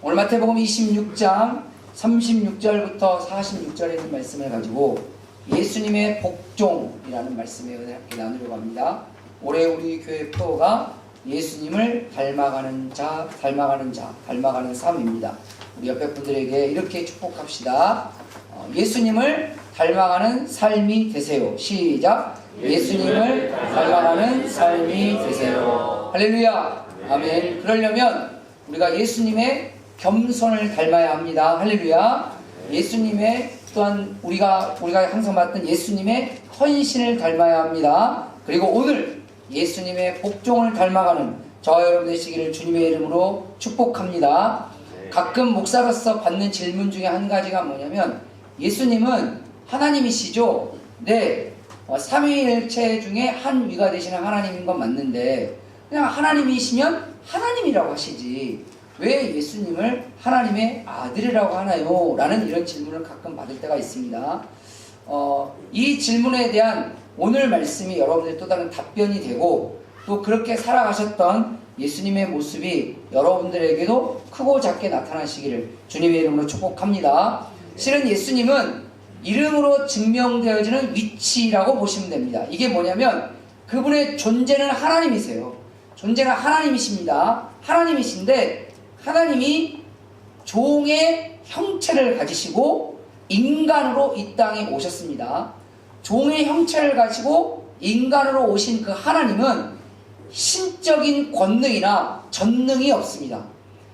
오늘 마태복음 26장 36절부터 46절에 있는 말씀을 가지고 예수님의 복종이라는 말씀에 함께 나누려고 합니다. 올해 우리 교회 표어가 예수님을 닮아가는 삶입니다. 우리 옆에 분들에게 이렇게 축복합시다. 예수님을 닮아가는 삶이 되세요. 시작. 예수님을 닮아가는 삶이 되세요. 할렐루야. 아멘. 그러려면 우리가 예수님의 겸손을 닮아야 합니다. 할렐루야. 예수님의 또한 우리가 항상 봤던 예수님의 헌신을 닮아야 합니다. 그리고 오늘 예수님의 복종을 닮아가는 저와 여러분 되시기를 주님의 이름으로 축복합니다. 가끔 목사로서 받는 질문 중에 한 가지가 뭐냐면, 예수님은 하나님이시죠? 네, 삼위일체 중에 한 위가 되시는 하나님인 건 맞는데 그냥 하나님이시면 하나님이라고 하시지 왜 예수님을 하나님의 아들이라고 하나요? 라는 이런 질문을 가끔 받을 때가 있습니다. 이 질문에 대한 오늘 말씀이 여러분들의 또 다른 답변이 되고, 또 그렇게 살아가셨던 예수님의 모습이 여러분들에게도 크고 작게 나타나시기를 주님의 이름으로 축복합니다. 실은 예수님은 이름으로 증명되어지는 위치라고 보시면 됩니다. 이게 뭐냐면 그분의 존재는 하나님이세요. 존재는 하나님이십니다. 하나님이신데 하나님이 종의 형체를 가지시고 인간으로 이 땅에 오셨습니다. 종의 형체를 가지고 인간으로 오신 그 하나님은 신적인 권능이나 전능이 없습니다.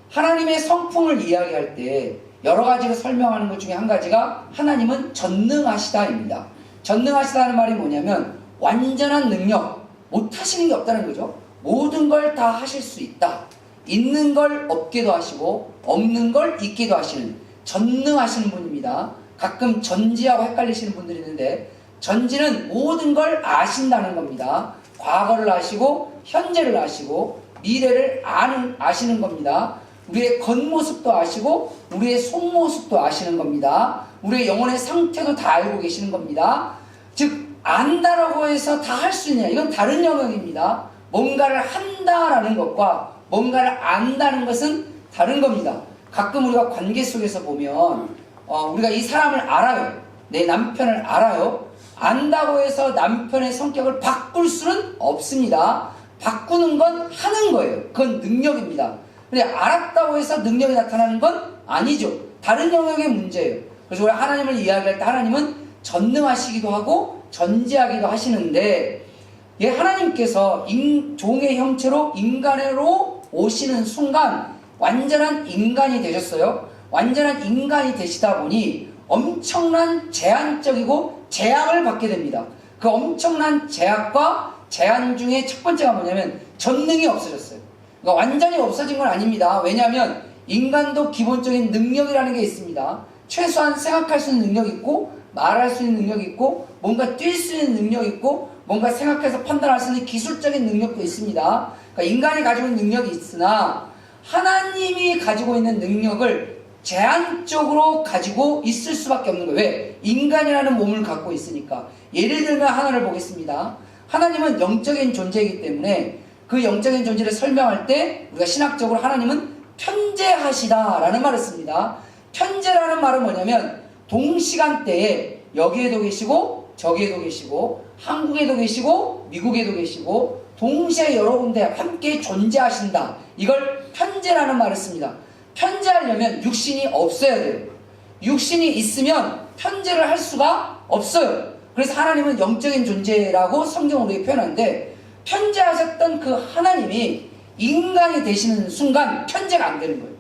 하나님의 성품을 이야기할 때 여러 가지로 설명하는 것 중에 한 가지가 하나님은 전능하시다입니다. 전능하시다는 말이 뭐냐면 완전한 능력, 못하시는 게 없다는 거죠. 모든 걸 다 하실 수 있다. 있는 걸 없게도 하시고 없는 걸 있게도 하시는 전능하시는 분입니다. 가끔 전지하고 헷갈리시는 분들이 있는데, 전지는 모든 걸 아신다는 겁니다. 과거를 아시고 현재를 아시고 미래를 아시는 겁니다. 우리의 겉모습도 아시고 우리의 속모습도 아시는 겁니다. 우리의 영혼의 상태도 다 알고 계시는 겁니다. 즉 안다라고 해서 다 할 수 있냐, 이건 다른 영역입니다. 뭔가를 한다라는 것과 뭔가를 안다는 것은 다른 겁니다. 가끔 우리가 관계 속에서 보면 우리가 이 사람을 알아요. 내 남편을 알아요. 안다고 해서 남편의 성격을 바꿀 수는 없습니다. 바꾸는 건 하는 거예요. 그건 능력입니다. 근데 알았다고 해서 능력이 나타나는 건 아니죠. 다른 영역의 문제예요. 그래서 우리 하나님을 이야기할 때 하나님은 전능하시기도 하고 전지하기도 하시는데, 하나님께서 종의 형체로 인간으로 오시는 순간 완전한 인간이 되셨어요. 완전한 인간이 되시다 보니 엄청난 제한적이고 제약을 받게 됩니다. 그 엄청난 제약과 제한 중에 첫 번째가 뭐냐면 전능이 없어졌어요. 그러니까 완전히 없어진 건 아닙니다. 왜냐하면 인간도 기본적인 능력이라는 게 있습니다. 최소한 생각할 수 있는 능력이 있고 말할 수 있는 능력이 있고 뭔가 뛸 수 있는 능력이 있고 뭔가 생각해서 판단할 수 있는 기술적인 능력도 있습니다. 그러니까 인간이 가지고 있는 능력이 있으나 하나님이 가지고 있는 능력을 제한적으로 가지고 있을 수밖에 없는 거예요. 왜? 인간이라는 몸을 갖고 있으니까. 예를 들면 하나를 보겠습니다. 하나님은 영적인 존재이기 때문에 그 영적인 존재를 설명할 때 우리가 신학적으로 하나님은 편재하시다라는 말을 씁니다. 편재라는 말은 뭐냐면 동시간대에 여기에도 계시고 저기에도 계시고 한국에도 계시고 미국에도 계시고 동시에 여러 군데 함께 존재하신다. 이걸 편재라는 말을 씁니다. 편재하려면 육신이 없어야 돼요. 육신이 있으면 편재를 할 수가 없어요. 그래서 하나님은 영적인 존재라고 성경으로 표현하는데, 편재하셨던 그 하나님이 인간이 되시는 순간 편재가 안 되는 거예요.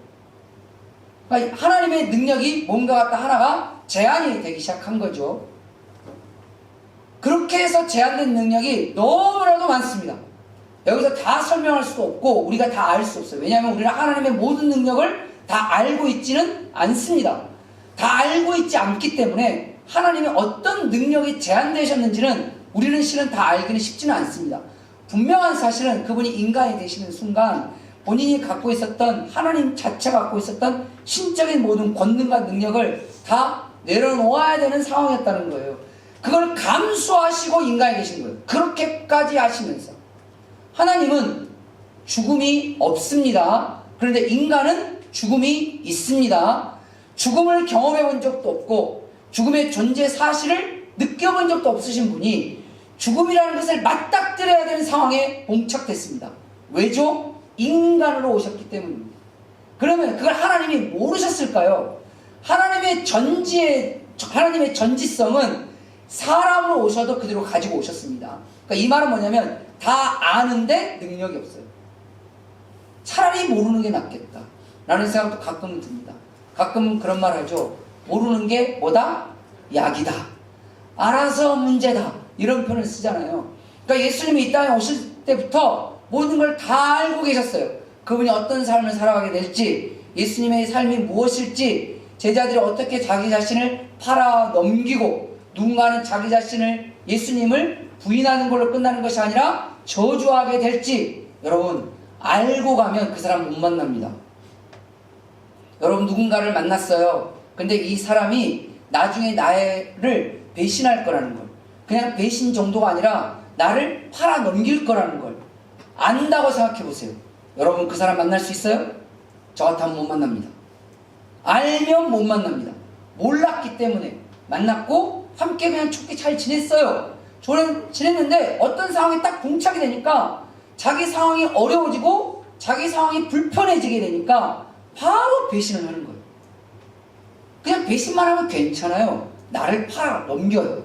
그러니까 하나님의 능력이 뭔가 갖다 하나가 제한이 되기 시작한 거죠. 그렇게 해서 제한된 능력이 너무나도 많습니다. 여기서 다 설명할 수도 없고 우리가 다 알 수 없어요. 왜냐하면 우리는 하나님의 모든 능력을 다 알고 있지는 않습니다. 다 알고 있지 않기 때문에 하나님의 어떤 능력이 제한되셨는지는 우리는 실은 다 알기는 쉽지는 않습니다. 분명한 사실은 그분이 인간이 되시는 순간 본인이 갖고 있었던, 하나님 자체가 갖고 있었던 신적인 모든 권능과 능력을 다 내려놓아야 되는 상황이었다는 거예요. 그걸 감수하시고 인간이 되신 거예요. 그렇게까지 하시면서 하나님은 죽음이 없습니다. 그런데 인간은 죽음이 있습니다. 죽음을 경험해 본 적도 없고 죽음의 존재 사실을 느껴본 적도 없으신 분이 죽음이라는 것을 맞닥뜨려야 되는 상황에 봉착됐습니다. 왜죠? 인간으로 오셨기 때문입니다. 그러면 그걸 하나님이 모르셨을까요? 하나님의 전지성은 사람으로 오셔도 그대로 가지고 오셨습니다. 그러니까 이 말은 뭐냐면 다 아는데 능력이 없어요. 차라리 모르는 게 낫겠다 라는 생각도 가끔은 듭니다. 가끔은 그런 말 하죠. 모르는 게 뭐다? 약이다. 알아서 문제다. 이런 표현을 쓰잖아요. 그러니까 예수님이 이 땅에 오실 때부터 모든 걸 다 알고 계셨어요. 그분이 어떤 삶을 살아가게 될지, 예수님의 삶이 무엇일지, 제자들이 어떻게 자기 자신을 팔아 넘기고 누군가는 자기 자신을 예수님을 부인하는 걸로 끝나는 것이 아니라 저주하게 될지 여러분 알고 가면 그 사람 못 만납니다. 여러분 누군가를 만났어요. 근데 이 사람이 나중에 나를 배신할 거라는 걸, 그냥 배신 정도가 아니라 나를 팔아 넘길 거라는 걸 안다고 생각해 보세요. 여러분 그 사람 만날 수 있어요? 저 같으면 못 만납니다. 알면 못 만납니다. 몰랐기 때문에 만났고 함께 그냥 좋게 잘 지냈어요. 저는 지냈는데 어떤 상황에 딱 봉착이 되니까 자기 상황이 어려워지고 자기 상황이 불편해지게 되니까 바로 배신을 하는 거예요. 그냥 배신만 하면 괜찮아요. 나를 팔아 넘겨요.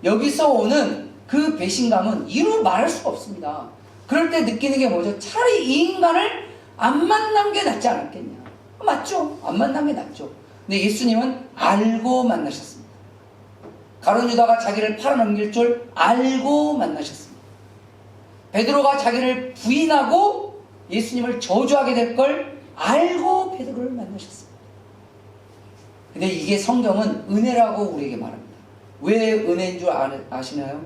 여기서 오는 그 배신감은 이루 말할 수가 없습니다. 그럴 때 느끼는 게 뭐죠? 차라리 이 인간을 안 만난 게 낫지 않았겠냐. 맞죠? 안 만난 게 낫죠. 근데 예수님은 알고 만나셨습니다. 가룟 유다가 자기를 팔아넘길 줄 알고 만나셨습니다. 베드로가 자기를 부인하고 예수님을 저주하게 될 걸 알고 베드로를 만나셨습니다. 근데 이게 성경은 은혜라고 우리에게 말합니다. 왜 은혜인 줄 아시나요?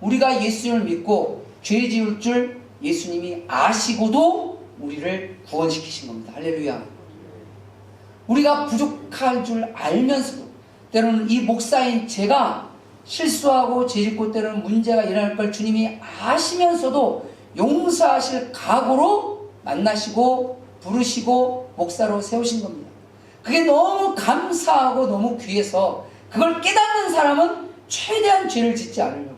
우리가 예수님을 믿고 죄 지을 줄 예수님이 아시고도 우리를 구원시키신 겁니다. 할렐루야. 우리가 부족할 줄 알면서도 때로는 이 목사인 제가 실수하고 죄짓고 때로는 문제가 일어날 걸 주님이 아시면서도 용서하실 각오로 만나시고 부르시고 목사로 세우신 겁니다. 그게 너무 감사하고 너무 귀해서 그걸 깨닫는 사람은 최대한 죄를 짓지 않으려고,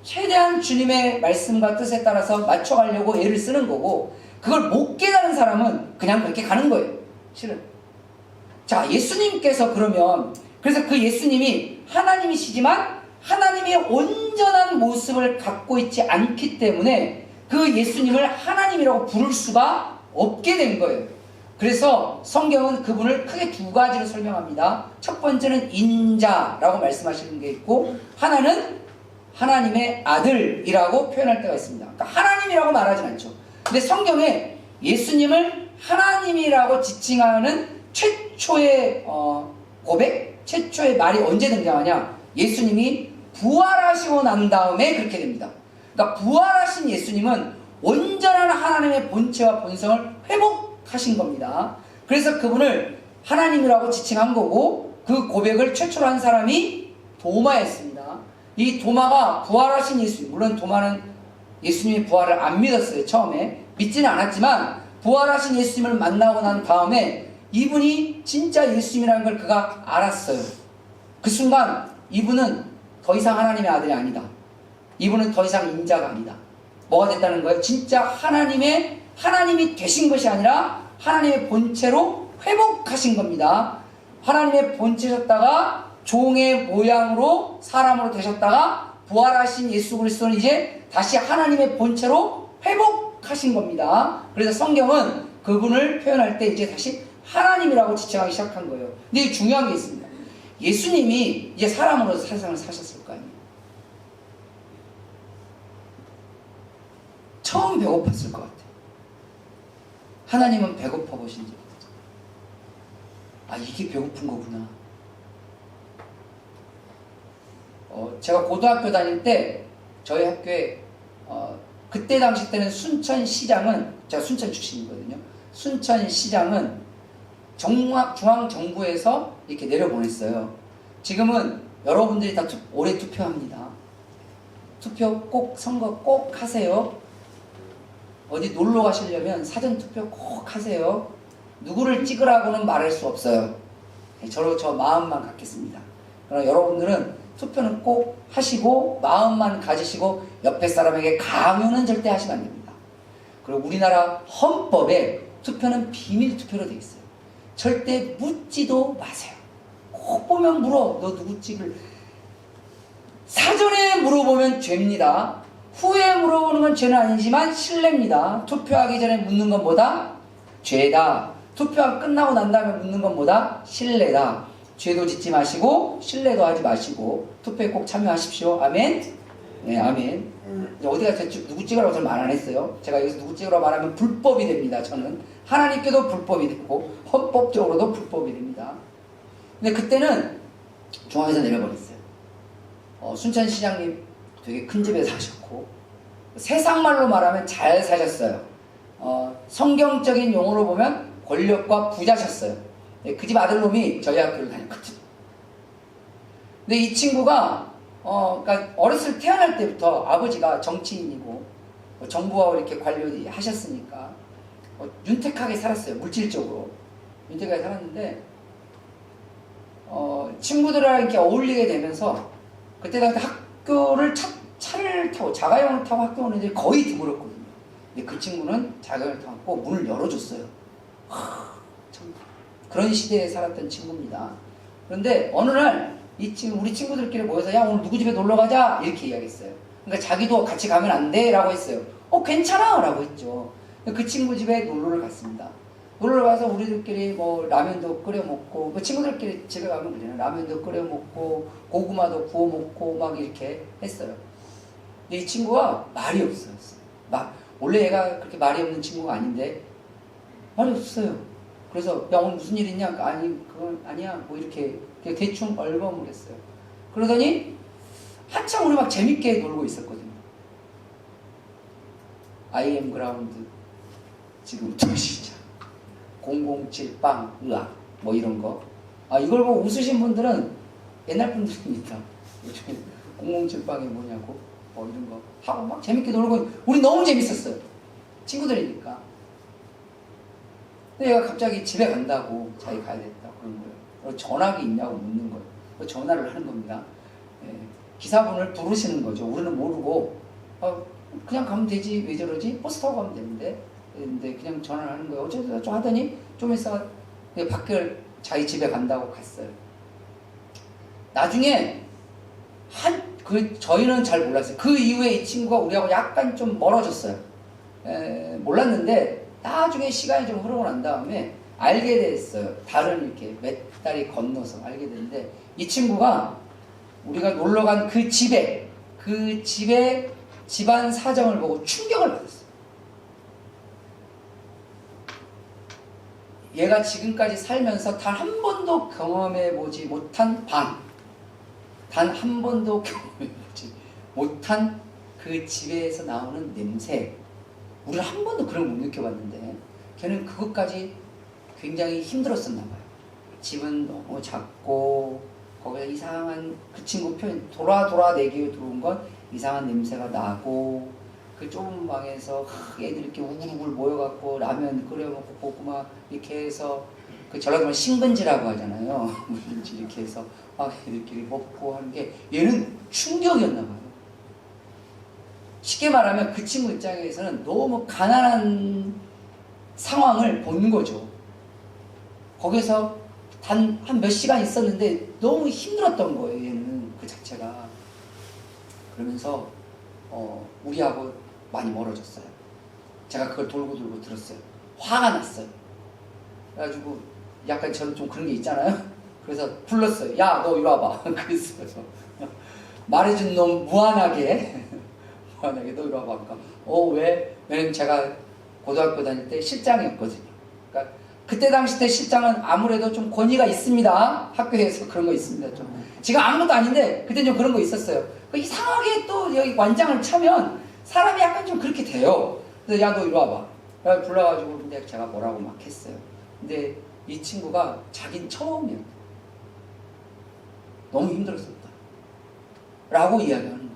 최대한 주님의 말씀과 뜻에 따라서 맞춰가려고 애를 쓰는 거고, 그걸 못 깨닫는 사람은 그냥 그렇게 가는 거예요. 실은. 자, 예수님께서 그러면, 그래서 그 예수님이 하나님이시지만 하나님의 온전한 모습을 갖고 있지 않기 때문에 그 예수님을 하나님이라고 부를 수가 없게 된 거예요. 그래서 성경은 그분을 크게 두 가지로 설명합니다. 첫 번째는 인자라고 말씀하시는 게 있고, 하나는 하나님의 아들이라고 표현할 때가 있습니다. 그러니까 하나님이라고 말하진 않죠. 근데 성경에 예수님을 하나님이라고 지칭하는 최초의 고백, 최초의 말이 언제 등장하냐? 예수님이 부활하시고 난 다음에 그렇게 됩니다. 그러니까 부활하신 예수님은 온전한 하나님의 본체와 본성을 회복하신 겁니다. 그래서 그분을 하나님이라고 지칭한 거고, 그 고백을 최초로 한 사람이 도마였습니다. 이 도마가 부활하신 예수님, 물론 도마는 예수님의 부활을 안 믿었어요. 처음에 믿지는 않았지만 부활하신 예수님을 만나고 난 다음에 이분이 진짜 예수님이라는 걸 그가 알았어요. 그 순간 이분은 더 이상 하나님의 아들이 아니다. 이분은 더 이상 인자가 아니다. 뭐가 됐다는 거예요? 진짜 하나님이 되신 것이 아니라 하나님의 본체로 회복하신 겁니다. 하나님의 본체셨다가 종의 모양으로 사람으로 되셨다가 부활하신 예수 그리스도는 이제 다시 하나님의 본체로 회복하신 겁니다. 그래서 성경은 그분을 표현할 때 이제 다시 하나님이라고 지칭하기 시작한 거예요. 근데 중요한 게 있습니다. 예수님이 이제 사람으로서 세상을 사셨을 거 아니에요. 처음 배고팠을 것 같아요. 하나님은 배고파 보신 적 없죠. 아, 이게 배고픈 거구나. 제가 고등학교 다닐 때 저희 학교에 그때 당시 때는 순천시장은, 제가 순천 출신이거든요. 순천시장은 중앙정부에서 이렇게 내려보냈어요. 지금은 여러분들이 다 올해 투표합니다. 투표 꼭, 선거 꼭 하세요. 어디 놀러 가시려면 사전투표 꼭 하세요. 누구를 찍으라고는 말할 수 없어요. 저로 저 마음만 갖겠습니다. 그러나 여러분들은 투표는 꼭 하시고 마음만 가지시고 옆에 사람에게 강요는 절대 하시면 안 됩니다. 그리고 우리나라 헌법에 투표는 비밀 투표로 되어 있어요. 절대 묻지도 마세요. 꼭 보면 물어. 너 누구 찍을? 사전에 물어보면 죄입니다. 후에 물어보는 건 죄는 아니지만 실례입니다. 투표하기 전에 묻는 건 뭐다? 죄다. 투표가 끝나고 난 다음에 묻는 건 뭐다? 실례다. 죄도 짓지 마시고 실례도 하지 마시고 투표에 꼭 참여하십시오. 아멘? 네, 아멘. 어디가 누구 찍으라고 저는 말 안 했어요. 제가 여기서 누구 찍으라고 말하면 불법이 됩니다. 저는 하나님께도 불법이 되고 헌법적으로도 불법이 됩니다. 근데 그때는 중앙에서 내려버렸어요. 순천시장님 되게 큰 집에 사셨고 세상 말로 말하면 잘 사셨어요. 성경적인 용어로 보면 권력과 부자셨어요. 그 집 아들놈이 저희 학교를 다녔거든요. 근데 이 친구가 그러니까 어렸을 태어날 때부터 아버지가 정치인이고 정부와 이렇게 관료하셨으니까 윤택하게 살았어요. 물질적으로 윤택하게 살았는데 친구들이랑 이렇게 어울리게 되면서 그때 당시 학교를 차를 타고 자가용을 타고 학교 오는 애들이 거의 드물었거든요. 근데 그 친구는 자가용을 타고 문을 열어줬어요. 참 그런 시대에 살았던 친구입니다. 그런데 어느 날 우리 친구들끼리 모여서 야 오늘 누구 집에 놀러 가자 이렇게 이야기했어요. 그러니까 자기도 같이 가면 안 돼 라고 했어요. 괜찮아 라고 했죠. 그 친구 집에 놀러를 갔습니다. 놀러 가서 우리들끼리 뭐 라면도 끓여 먹고 친구들끼리 집에 가면 그래요. 라면도 끓여 먹고 고구마도 구워 먹고 막 이렇게 했어요. 근데 이 친구가 말이 없어요. 원래 얘가 그렇게 말이 없는 친구가 아닌데 말이 없어요. 그래서 야 오늘 무슨 일 있냐? 아니 그건 아니야. 뭐 이렇게 대충 얼버무렸어요. 그러더니 한참 우리 막 재밌게 놀고 있었거든요. IM 그라운드 지금부터 시작. 007 빵, 으악 뭐 이런 거. 이걸 보고 웃으신 분들은 옛날 분들입니다. 요즘에 007 빵이 뭐냐고 뭐 이런 거 하고 막 재밌게 놀고 우리 너무 재밌었어요. 친구들이니까. 근데 얘가 갑자기 집에 간다고 자기 가야 됐다 그런 거예요. 전화기 있냐고 묻는 거예요. 전화를 하는 겁니다. 기사분을 부르시는 거죠. 우리는 모르고 그냥 가면 되지 왜 저러지? 버스 타고 가면 되는데 근데 그냥 전화를 하는 거예요. 어쩌고 하더니 좀 있어 밖을 자기 집에 간다고 갔어요. 나중에 저희는 잘 몰랐어요. 그 이후에 이 친구가 우리하고 약간 좀 멀어졌어요. 몰랐는데 나중에 시간이 좀 흐르고 난 다음에 알게 됐어요. 다른 이렇게 몇 달이 건너서 알게 됐는데 이 친구가 우리가 놀러 간 그 집에 집안 사정을 보고 충격을 받았어요. 얘가 지금까지 살면서 단 한 번도 경험해보지 못한 방, 단 한 번도 경험해보지 못한 그 집에서 나오는 냄새, 우리는 한 번도 그런 걸 못 느껴봤는데 걔는 그것까지 굉장히 힘들었었나 봐요. 집은 너무 작고 거기서 이상한 그 친구 표현 돌아내기로 들어온 건 이상한 냄새가 나고 그 좁은 방에서 애들 이렇게 우글우글 모여갖고 라면 끓여 먹고 고구마 이렇게 해서 그 전라도면 신근지라고 하잖아요. 물린지 이렇게 해서 막 애들끼리 먹고 하는 게 얘는 충격이었나 봐요. 쉽게 말하면 그 친구 입장에서는 너무 가난한 상황을 본 거죠. 거기서 단 한 몇 시간 있었는데 너무 힘들었던 거예요. 얘는 그 자체가. 그러면서 우리하고 많이 멀어졌어요. 제가 그걸 돌고 들었어요. 화가 났어요. 그래가지고 약간 저는 좀 그런 게 있잖아요. 그래서 불렀어요. 야, 너 이리 와봐. 그랬어요. 말해준 놈 무한하게 너 이리 와봐. 그러니까 왜? 왜냐면 제가 고등학교 다닐 때 실장이었거든요. 그러니까 그때 당시 때 실장은 아무래도 좀 권위가 있습니다. 학교에서 그런 거 있습니다. 좀. 지금 아무것도 아닌데 그때 좀 그런 거 있었어요. 이상하게 또 여기 완장을 차면 사람이 약간 좀 그렇게 돼요. 그래서 야, 너 이리 와봐. 불러가지고 근데 제가 뭐라고 막 했어요. 근데 이 친구가 자기는 처음이었다. 너무 힘들었었다. 라고 이야기하는 거예요.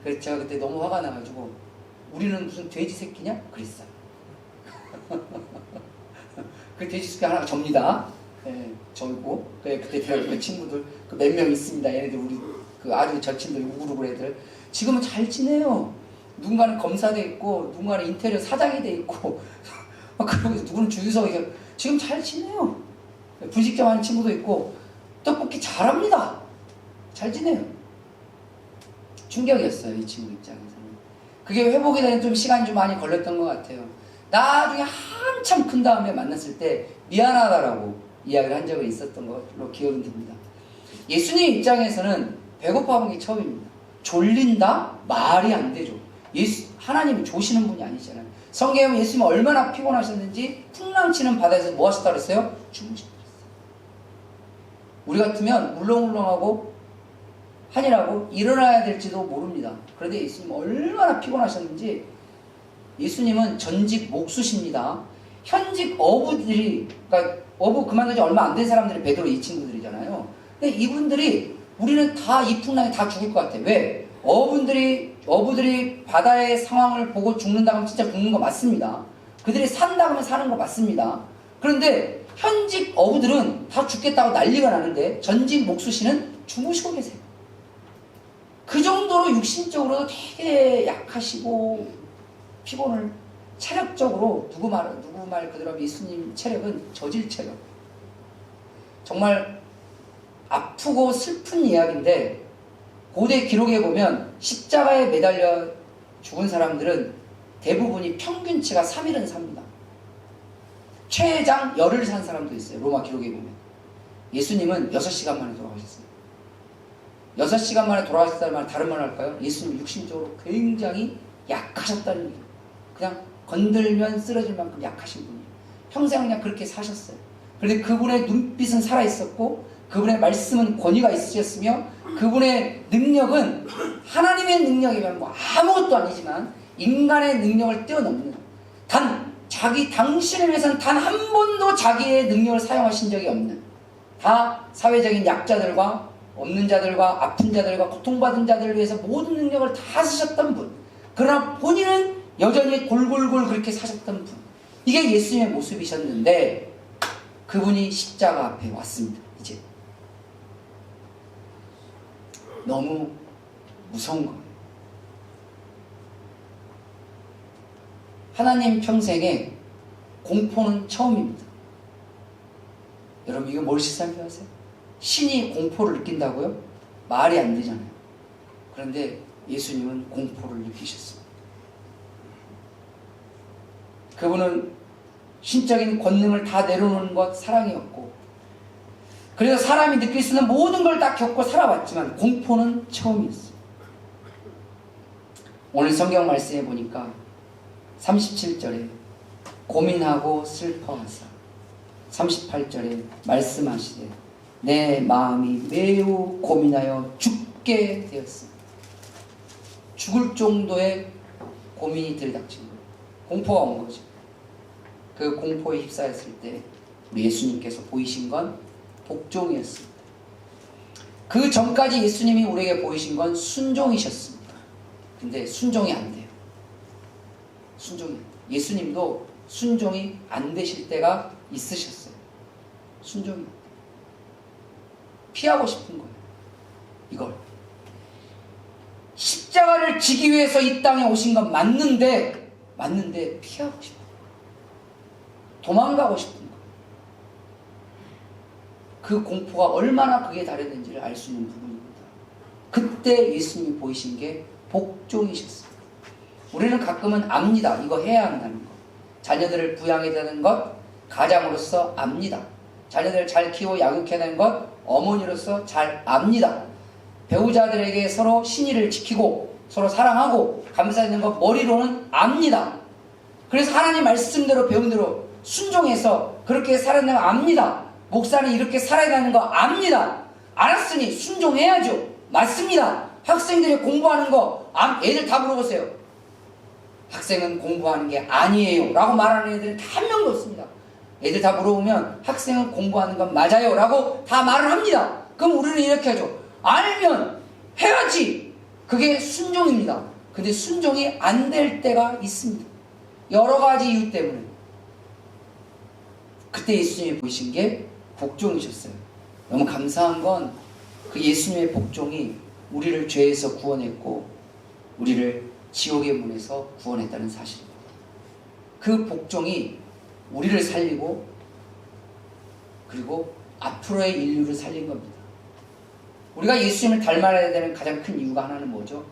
그래서 제가 그때 너무 화가 나가지고 우리는 무슨 돼지 새끼냐? 그랬어요. 그 돼지숙이 하나가 접니다. 예, 절고 그때 그 친구들 그 몇 명 있습니다. 얘네들 우리 그 아주 절친들 우글우글 애들 지금은 잘 지내요. 누군가는 검사돼 있고 누군가는 인테리어 사장이 돼 있고 그리고 누구는 주유소에 지금 잘 지내요. 분식점 하는 친구도 있고 떡볶이 잘합니다. 잘 지내요. 충격이었어요. 이 친구 입장에서는. 그게 회복이 되는 좀 시간이 좀 많이 걸렸던 것 같아요. 나중에 한참 큰 다음에 만났을 때 미안하다라고 이야기를 한 적이 있었던 걸로 기억이 듭니다. 예수님 입장에서는 배고파 본 게 처음입니다. 졸린다? 말이 안 되죠. 하나님이 조시는 분이 아니잖아요. 성경에 예수님이 얼마나 피곤하셨는지 풍랑치는 바다에서 뭐 하셨다 그랬어요? 주무셨다 그랬어요. 우리 같으면 울렁울렁하고 하니라고 일어나야 될지도 모릅니다. 그런데 예수님 얼마나 피곤하셨는지 예수님은 전직 목수십니다. 현직 어부들이 그러니까 어부 그만둔 지 얼마 안 된 사람들이 베드로 이 친구들이잖아요. 근데 이분들이 우리는 다 이 풍랑에 다 죽을 것 같아. 왜? 어부들이 바다의 상황을 보고 죽는다 하면 진짜 죽는 거 맞습니다. 그들이 산다 하면 사는 거 맞습니다. 그런데 현직 어부들은 다 죽겠다고 난리가 나는데 전직 목수씨는 주무시고 계세요. 그 정도로 육신적으로도 되게 약하시고 피곤을 체력적으로 누구 말 그대로 하면 예수님 체력은 저질 체력. 정말 아프고 슬픈 이야기인데 고대 기록에 보면 십자가에 매달려 죽은 사람들은 대부분이 평균치가 3일은 삽니다. 최장 열흘 산 사람도 있어요. 로마 기록에 보면. 예수님은 6시간 만에 돌아가셨어요. 6시간 만에 돌아가셨다는 말 다른 말 할까요? 예수님 육신적으로 굉장히 약하셨다는 얘기예요. 그냥 건들면 쓰러질 만큼 약하신 분이에요. 평생 그냥 그렇게 사셨어요. 그런데 그분의 눈빛은 살아있었고 그분의 말씀은 권위가 있으셨으며 그분의 능력은 하나님의 능력이면 뭐 아무것도 아니지만 인간의 능력을 뛰어넘는 당신을 위해서는 단 한 번도 자기의 능력을 사용하신 적이 없는 다 사회적인 약자들과 없는 자들과 아픈 자들과 고통받은 자들을 위해서 모든 능력을 다 쓰셨던 분. 그러나 본인은 여전히 골골골 그렇게 사셨던 분. 이게 예수님의 모습이셨는데 그분이 십자가 앞에 왔습니다. 이제 너무 무서운 거예요. 하나님 평생에 공포는 처음입니다. 여러분 이거 뭘 시사하는 줄 아세요? 신이 공포를 느낀다고요? 말이 안 되잖아요. 그런데 예수님은 공포를 느끼셨습니다. 그분은 신적인 권능을 다 내려놓는 것 사랑이었고 그래서 사람이 느낄 수 있는 모든 걸 다 겪고 살아왔지만 공포는 처음이었어요. 오늘 성경 말씀에 보니까 37절에 고민하고 슬퍼하사 38절에 말씀하시되 내 마음이 매우 고민하여 죽게 되었습니다. 죽을 정도의 고민이 들이닥친 거예요. 공포가 온 거죠. 그 공포에 휩싸였을 때 우리 예수님께서 보이신 건 복종이었습니다. 그 전까지 예수님이 우리에게 보이신 건 순종이셨습니다. 근데 순종이 안 돼요. 예수님도 순종이 안 되실 때가 있으셨어요. 순종이 피하고 싶은 거예요. 이걸 십자가를 지기 위해서 이 땅에 오신 건 맞는데 피하고 싶어요. 도망가고 싶은 거예요. 그 공포가 얼마나 극에 달했는지를 알 수 있는 부분입니다. 그때 예수님이 보이신 게 복종이셨습니다. 우리는 가끔은 압니다. 이거 해야 한다는 것. 자녀들을 부양해야 되는 것, 가장으로서 압니다. 자녀들을 잘 키워 양육해야 되는 것, 어머니로서 잘 압니다. 배우자들에게 서로 신의를 지키고 서로 사랑하고 감사해야 되는 것 머리로는 압니다. 그래서 하나님 말씀대로 배운 대로 순종해서 그렇게 살아야 되는 거 압니다. 목사는 이렇게 살아야 되는 거 압니다. 알았으니 순종해야죠. 맞습니다. 학생들이 공부하는 거 애들 다 물어보세요. 학생은 공부하는 게 아니에요 라고 말하는 애들은 다 한 명도 없습니다. 애들 다 물어보면 학생은 공부하는 건 맞아요 라고 다 말을 합니다. 그럼 우리는 이렇게 하죠. 알면 해야지. 그게 순종입니다. 근데 순종이 안 될 때가 있습니다. 여러 가지 이유 때문에. 그때 예수님이 보이신 게 복종이셨어요. 너무 감사한 건 그 예수님의 복종이 우리를 죄에서 구원했고 우리를 지옥의 문에서 구원했다는 사실입니다. 그 복종이 우리를 살리고 그리고 앞으로의 인류를 살린 겁니다. 우리가 예수님을 닮아야 되는 가장 큰 이유가 하나는 뭐죠?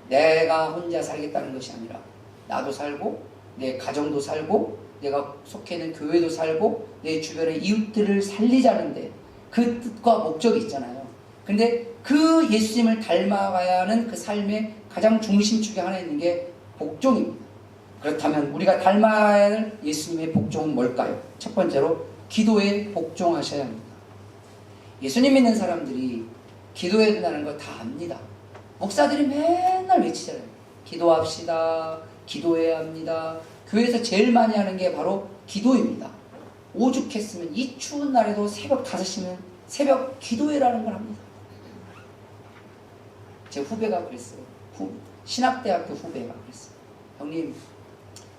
내가 혼자 살겠다는 것이 아니라 나도 살고 내 가정도 살고 내가 속해 있는 교회도 살고 내 주변의 이웃들을 살리자는데 그 뜻과 목적이 있잖아요. 근데 그 예수님을 닮아가야 하는 그 삶의 가장 중심축에 하나 있는 게 복종입니다. 그렇다면 우리가 닮아야 할 예수님의 복종은 뭘까요? 첫 번째로 기도에 복종하셔야 합니다. 예수님 믿는 사람들이 기도해야 된다는 걸 다 압니다. 목사들이 맨날 외치잖아요. 기도합시다. 기도해야 합니다. 교회에서 제일 많이 하는 게 바로 기도입니다. 오죽했으면 이 추운 날에도 새벽 5시면 새벽 기도회라는 걸 합니다. 제 후배가 그랬어요. 신학대학교 후배가 그랬어요. 형님,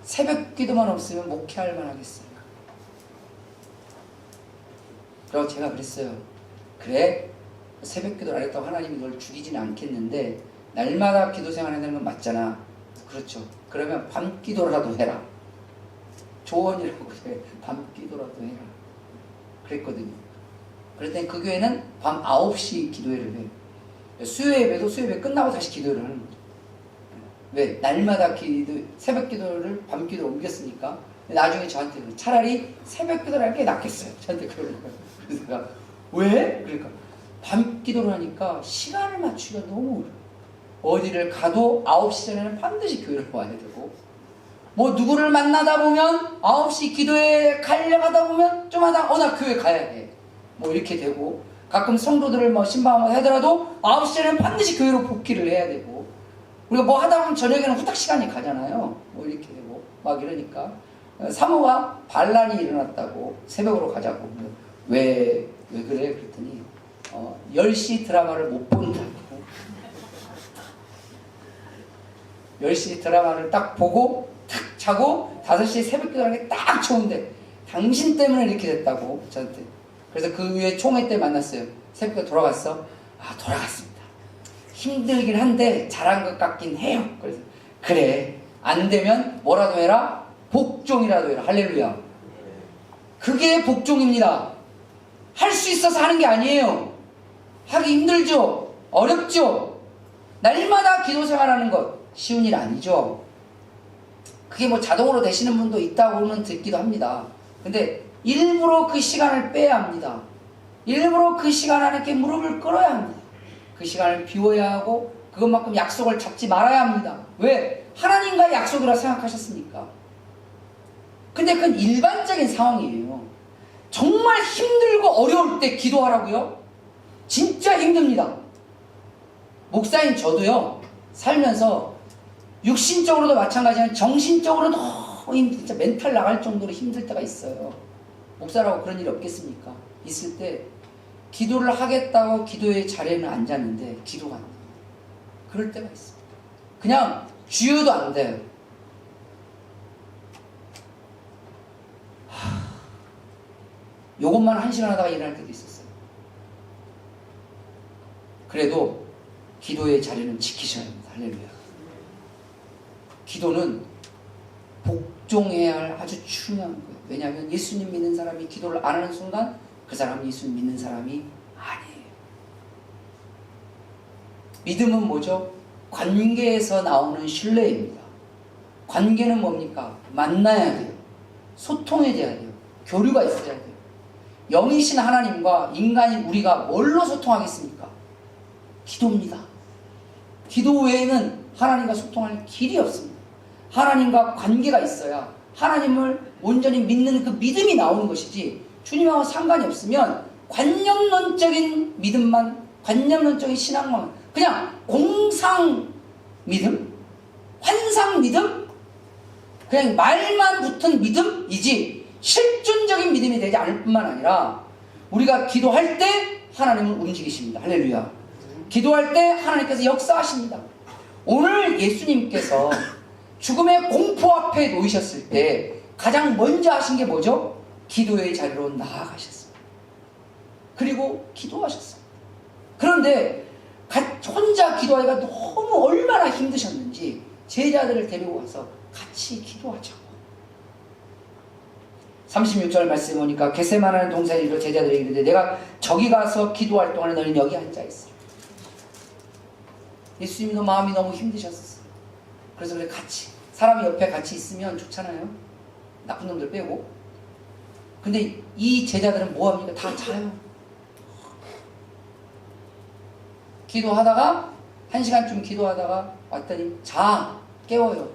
새벽 기도만 없으면 목회할 만하겠어요. 그래서 제가 그랬어요. 그래, 새벽 기도를 안 했다고 하나님이 널 죽이지는 않겠는데 날마다 기도 생활하는 건 맞잖아. 그렇죠. 그러면 밤 기도라도 해라. 조언이라고 그래. 밤 기도라도 해라. 그랬거든요. 그랬더니 그 교회는 밤 9시 기도회를 해요. 수요 예배도 수요 예배 끝나고 다시 기도를 하는 거죠. 왜? 날마다 새벽 기도를 밤 기도로 옮겼으니까. 나중에 저한테 차라리 새벽 기도를 하는 게 낫겠어요. 저한테 그러는 거예요. 그래서 제가 왜? 그러니까 밤 기도를 하니까 시간을 맞추기가 너무 어려워요. 어디를 가도 9시 전에는 반드시 교회를 와야 되고 뭐 누구를 만나다 보면 9시 기도에 가려가다 보면 좀 하다 나 교회 가야 돼. 뭐 이렇게 되고 가끔 성도들을 뭐 신방을 하더라도 9시 전에는 반드시 교회로 복귀를 해야 되고 우리가 뭐 하다 보면 저녁에는 후딱 시간이 가잖아요. 뭐 이렇게 되고 막 이러니까 사모가 반란이 일어났다고 새벽으로 가자고. 왜 그래? 그랬더니 10시 드라마를 못 본다고. 10시 드라마를 딱 보고 탁 자고 5시에 새벽 기도하는 게 딱 좋은데 당신 때문에 이렇게 됐다고 저한테. 그래서 그 위에 총회 때 만났어요. 새벽에 돌아갔어? 아, 돌아갔습니다. 힘들긴 한데 잘한 것 같긴 해요. 그래서 그래, 안 되면 뭐라도 해라? 복종이라도 해라. 할렐루야. 그게 복종입니다. 할 수 있어서 하는 게 아니에요. 하기 힘들죠? 어렵죠? 날마다 기도 생활하는 것 쉬운 일 아니죠? 그게 뭐 자동으로 되시는 분도 있다고는 듣기도 합니다. 근데 일부러 그 시간을 빼야 합니다. 일부러 그 시간 안에 이렇게 무릎을 꿇어야 합니다. 그 시간을 비워야 하고 그것만큼 약속을 잡지 말아야 합니다. 왜? 하나님과의 약속이라 생각하셨으니까. 근데 그건 일반적인 상황이에요. 정말 힘들고 어려울 때 기도하라고요? 진짜 힘듭니다. 목사인 저도요, 살면서 육신적으로도 마찬가지지만 정신적으로도 진짜 멘탈 나갈 정도로 힘들 때가 있어요. 목사라고 그런 일이 없겠습니까? 있을 때 기도를 하겠다고 기도의 자리에는 앉았는데 기도가 안 돼요. 그럴 때가 있습니다. 그냥 주여도 안 돼요. 요것만 1시간 하다가 일어날 때도 있었어요. 그래도 기도의 자리는 지키셔야 합니다. 할렐루야. 기도는 복종해야 할 아주 중요한 거예요. 왜냐하면 예수님 믿는 사람이 기도를 안 하는 순간 그 사람은 예수님 믿는 사람이 아니에요. 믿음은 뭐죠? 관계에서 나오는 신뢰입니다. 관계는 뭡니까? 만나야 돼요. 소통해야 돼요. 교류가 있어야 돼요. 영이신 하나님과 인간인 우리가 뭘로 소통하겠습니까? 기도입니다. 기도 외에는 하나님과 소통할 길이 없습니다. 하나님과 관계가 있어야 하나님을 온전히 믿는 그 믿음이 나오는 것이지 주님하고 상관이 없으면 관념론적인 믿음만, 관념론적인 신앙만, 그냥 공상 믿음, 환상 믿음, 그냥 말만 붙은 믿음이지 실존적인 믿음이 되지 않을 뿐만 아니라 우리가 기도할 때 하나님은 움직이십니다. 할렐루야. 기도할 때 하나님께서 역사하십니다. 오늘 예수님께서 죽음의 공포 앞에 놓이셨을 때 가장 먼저 하신 게 뭐죠? 기도의 자리로 나아가셨어요. 그리고 기도하셨어요. 그런데 혼자 기도하기가 너무 얼마나 힘드셨는지 제자들을 데리고 와서 같이 기도하자고. 36절 말씀 보니까 겟세마네 동산에 이르러 제자들에게 이르되 내가 저기 가서 기도할 동안에 너희는 여기 앉아있어. 예수님도 마음이 너무 힘드셨어요. 그래서 그래 같이 사람이 옆에 같이 있으면 좋잖아요. 나쁜 놈들 빼고. 근데 이 제자들은 뭐합니까? 다 자요. 기도하다가 1시간쯤 기도하다가 왔더니 자 깨워요.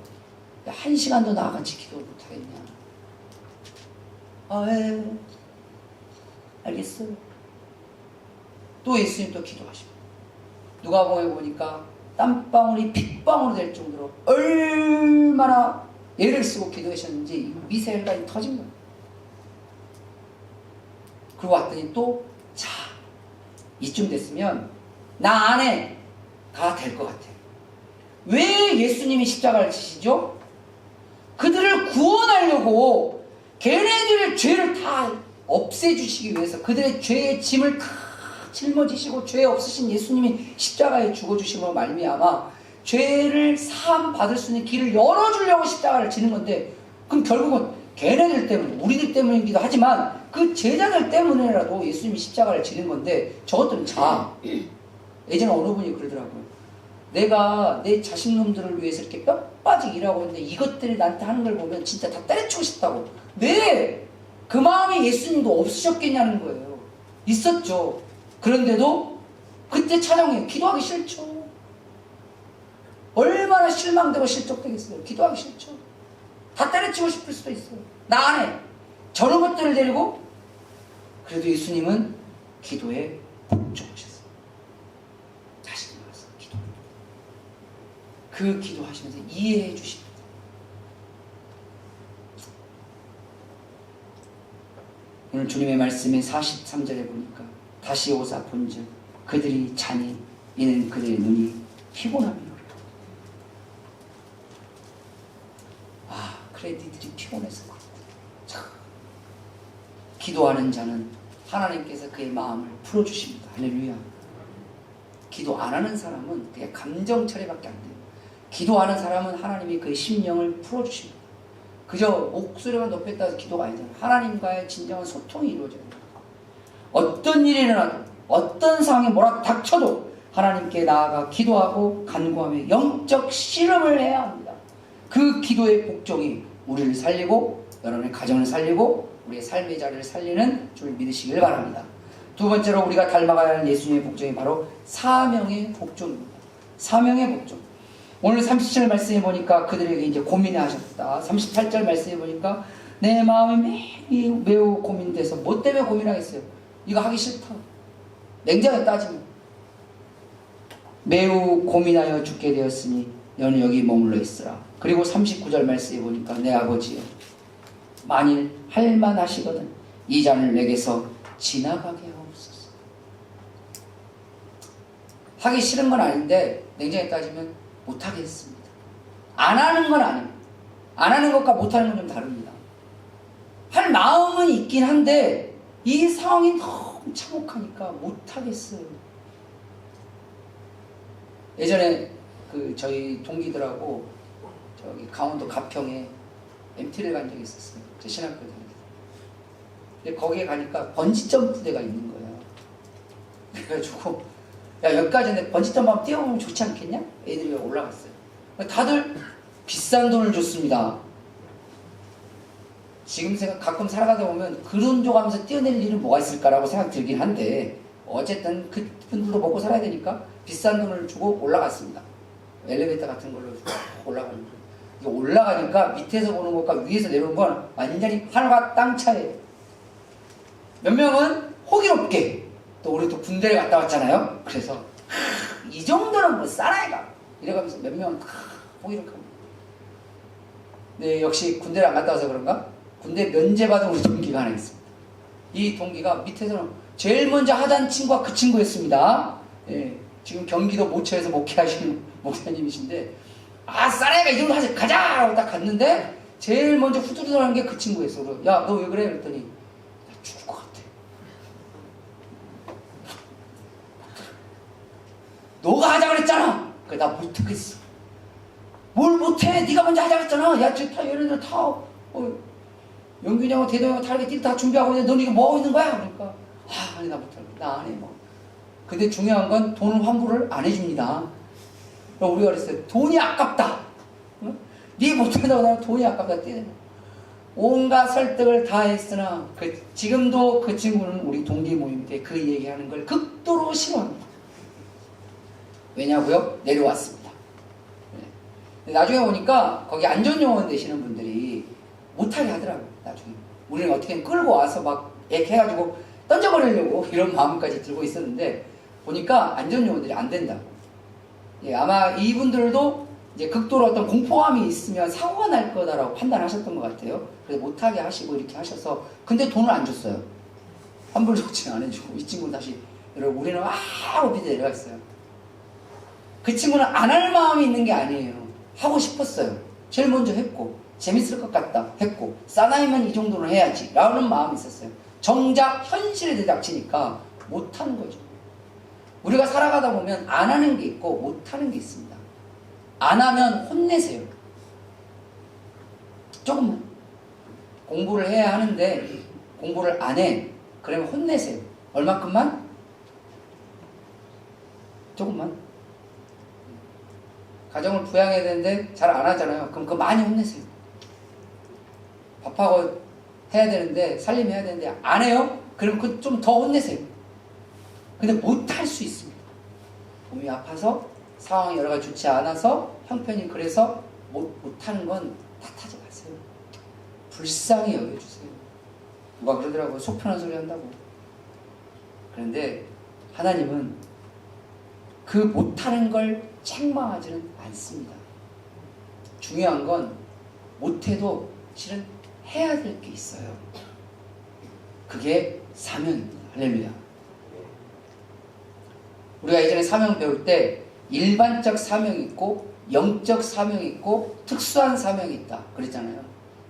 1시간도 나같이 기도를 못하겠냐. 예. 알겠어요. 또 예수님 또 기도하십니다. 누가복음에 보니까 땀방울이 핏방울이 될 정도로 얼마나 애를 쓰고 기도하셨는지 미세혈관이 터진 거예요. 그리고 왔더니 또 자 이쯤 됐으면 나 안에 다 될 것 같아요. 왜 예수님이 십자가를 지시죠? 그들을 구원하려고 걔네들의 죄를 다 없애주시기 위해서 그들의 죄의 짐을 다 짊어지시고 죄 없으신 예수님이 십자가에 죽어주심으로 말미암아 죄를 사함 받을 수 있는 길을 열어주려고 십자가를 지는 건데, 그럼 결국은 걔네들 때문에 우리들 때문이기도 하지만 그 제자들 때문에라도 예수님이 십자가를 지는 건데 저것들은 자 예전에 어느 분이 그러더라고요. 내가 내 자식놈들을 위해서 이렇게 뼈 빠지게 일하고 있는데 이것들이 나한테 하는 걸 보면 진짜 다 때려치고 싶다고. 네! 그 마음이 예수님도 없으셨겠냐는 거예요. 있었죠. 그런데도 그때 찬양해요. 기도하기 싫죠. 얼마나 실망되고 실족되겠어요. 기도하기 싫죠. 다 때려치고 싶을 수도 있어요. 나 안에 저런 것들을 데리고. 그래도 예수님은 기도에 복종하셨어요. 자신이 와서 기도. 그 기도하시면서 이해해 주십니다. 오늘 주님의 말씀에 43절에 보니까 다시 오사 본즉 그들이 자니 이는 그들의 눈이 피곤함이로라. 아, 그래 니들이 피곤해서 그렇다. 기도하는 자는 하나님께서 그의 마음을 풀어주십니다. 할렐루야. 기도 안 하는 사람은 그냥 감정 처리밖에 안 돼요. 기도하는 사람은 하나님이 그의 심령을 풀어주십니다. 그저 목소리가 높였다 해서 기도가 아니잖아요. 하나님과의 진정한 소통이 이루어져야 돼요. 어떤 일이 일어나도 어떤 상황이 뭐라 닥쳐도 하나님께 나아가 기도하고 간구하며 영적 씨름을 해야 합니다. 그 기도의 복종이 우리를 살리고 여러분의 가정을 살리고 우리의 삶의 자리를 살리는 줄 믿으시길 바랍니다. 두 번째로 우리가 닮아가야 하는 예수님의 복종이 바로 사명의 복종입니다. 사명의 복종. 오늘 37절 말씀해 보니까 그들에게 이제 고민하셨다. 38절 말씀해 보니까 내 마음이 매우 고민돼서 뭐 때문에 고민하겠어요? 이거 하기 싫다. 냉정하게 따지면 매우 고민하여 죽게 되었으니 너는 여기 머물러 있으라. 그리고 39절 말씀해 보니까 내 아버지여 만일 할만하시거든 이 잔을 내게서 지나가게 하옵소서. 하기 싫은 건 아닌데 냉정하게 따지면 못하게 했습니다. 안 하는 건 아닙니다. 안 하는 것과 못하는 건 좀 다릅니다. 할 마음은 있긴 한데 이 상황이 너무 참혹하니까 못하겠어요. 예전에 저희 동기들하고 저기 강원도 가평에 MT를 간 적이 있었어요. 제 신학교 다닐 때. 근데 거기에 가니까 번지점프대가 있는 거예요. 그래가지고 야 여기까지 있는데 번지점프 한번 뛰어보면 좋지 않겠냐? 애들이 올라갔어요. 다들 비싼 돈을 줬습니다. 지금 가끔 살아가다 보면 그런 줘가면서 뛰어낼 일은 뭐가 있을까라고 생각 들긴 한데 어쨌든 그 분들도 먹고 살아야 되니까 비싼 돈을 주고 올라갔습니다. 엘리베이터 같은 걸로 올라가는 거예요. 이거 올라가니까 밑에서 보는 것과 위에서 내려오는 건 완전히 하늘과 땅 차이에요. 몇 명은 호기롭게 또 우리 또 군대를 갔다 왔잖아요. 그래서 이 정도는 뭐 싸라이가 이래가면서 몇 명은 호기롭게 합니다. 네, 역시 군대를 안 갔다 와서 그런가? 군대 면제받은 우리 동기가 하나 있습니다. 이 동기가 밑에서는 제일 먼저 하자는 친구가 그 친구였습니다. 예, 지금 경기도 모처에서 목회하시는 목사님이신데 싸라이가 이 정도 하자 가자! 라고 딱 갔는데 제일 먼저 후두두두하는 게 그 친구였어. 야 너 왜 그래? 그랬더니 너가 하자 그랬잖아. 그래 나 못하겠어. 뭘 못해? 네가 먼저 하자 그랬잖아. 야 지금 다 얘네들 다 영균이하고 대동이하고 다르게 띠를 다 준비하고 있는데 너는 이거 뭐하고 있는 거야? 그러니까 아니 나 못하겠어. 나 안 해 뭐. 근데 중요한 건 돈을 환불을 안 해줍니다. 그럼 우리가 그랬어요. 돈이 아깝다. 응? 네 못한다고 나는 돈이 아깝다. 온갖 설득을 다 했으나 지금도 그 친구는 우리 동기 모임 때 그 얘기하는 걸 극도로 싫어합니다. 왜냐고요? 내려왔습니다. 네. 나중에 보니까 거기 안전요원 되시는 분들이 못하게 하더라고요. 나중에 우리는 어떻게 끌고 와서 막 해가지고 던져버리려고 이런 마음까지 들고 있었는데 보니까 안전요원들이 안 된다고. 예, 아마 이분들도 이제 극도로 어떤 공포감이 있으면 사고가 날 거다라고 판단하셨던 것 같아요. 그래서 못하게 하시고 이렇게 하셔서 근데 돈을 안 줬어요. 환불 조치는 안 해주고 이 친구는 다시 여러분 우리는 밑에 내려갔어요. 그 친구는 안 할 마음이 있는 게 아니에요. 하고 싶었어요. 제일 먼저 했고 재밌을 것 같다 했고 사나이면 이 정도는 해야지 라는 마음이 있었어요. 정작 현실에 대닥치니까 못하는 거죠. 우리가 살아가다 보면 안 하는 게 있고 못하는 게 있습니다. 안 하면 혼내세요. 조금만. 공부를 해야 하는데 공부를 안 해. 그러면 혼내세요. 얼마큼만? 조금만. 가정을 부양해야 되는데 잘 안 하잖아요. 그럼 그거 많이 혼내세요. 밥하고 해야 되는데 살림해야 되는데 안 해요? 그럼 그 좀 더 혼내세요. 근데 못할 수 있습니다. 몸이 아파서 상황이 여러 가지 좋지 않아서 형편이 그래서 못하는 건 탓하지 마세요. 불쌍히 여겨주세요. 누가 그러더라고요. 속 편한 소리 한다고. 그런데 하나님은 그 못하는 걸 책망하지는 않습니다. 중요한 건 못해도 실은 해야 될 게 있어요. 그게 사명입니다. 할렐루야. 우리가 예전에 사명 배울 때 일반적 사명이 있고 영적 사명이 있고 특수한 사명이 있다 그랬잖아요.